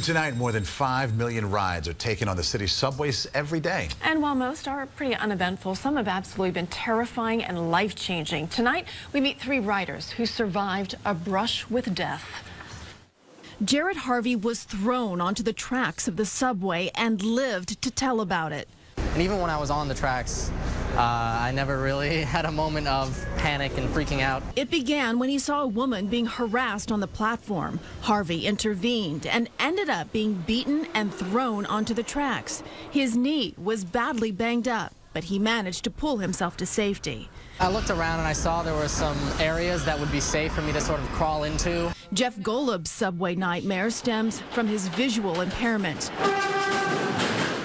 Tonight, more than 5 million rides are taken on the city's subways every day. And while most are pretty uneventful, some have absolutely been terrifying and life-changing. Tonight, we meet 3 riders who survived a brush with death. Jered Harvey was thrown onto the tracks of the subway and lived to tell about it. And even when I was on the tracks, I never really had a moment of panic and freaking out. It began when he saw a woman being harassed on the platform. Harvey intervened and ended up being beaten and thrown onto the tracks. His knee was badly banged up, but he managed to pull himself to safety. I looked around and I saw there were some areas that would be safe for me to sort of crawl into. Jeff Golub's subway nightmare stems from his visual impairment.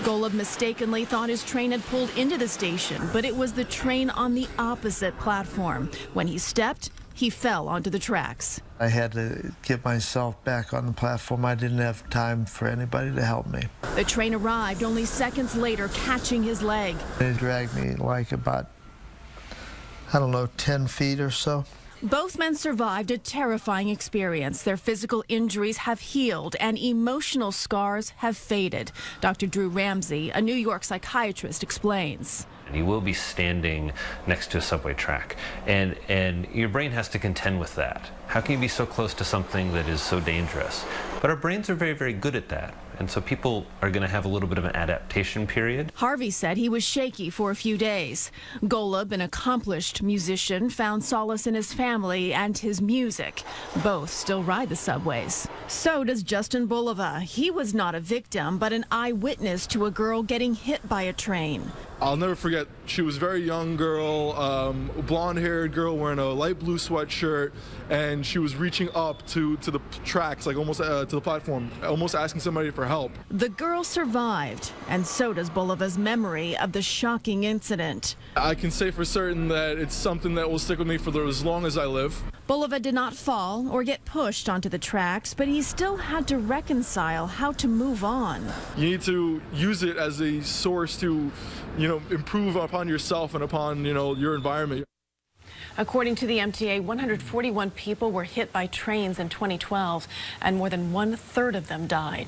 Golub mistakenly thought his train had pulled into the station, but it was the train on the opposite platform. When he stepped, he fell onto the tracks. I had to get myself back on the platform. I didn't have time for anybody to help me. The train arrived only seconds later, catching his leg. They dragged me like about, I don't know, 10 feet or so. Both men survived a terrifying experience. Their physical injuries have healed and emotional scars have faded. Dr. Ramsey, a New York psychiatrist, explains. You will be standing next to a subway track, and your brain has to contend with that. How can you be so close to something that is so dangerous? But our brains are very, very good at that. And so people are going to have a little bit of an adaptation period. Harvey said he was shaky for a few days. Golub, an accomplished musician, found solace in his family and his music. Both still ride the subways. So does Justin Bulova. He was not a victim, but an eyewitness to a girl getting hit by a train. I'll never forget, she was a very young girl, blonde-haired girl wearing a light blue sweatshirt, and she was reaching up to the tracks, like almost to the platform, almost asking somebody for help. The girl survived, and so does Bulova's memory of the shocking incident. I can say for certain that it's something that will stick with me for as long as I live. Bulova did not fall or get pushed onto the tracks, but he still had to reconcile how to move on. You need to use it as a source to, improve upon yourself and upon, your environment. According to the MTA, 141 people were hit by trains in 2012, and more than 1/3 of them died.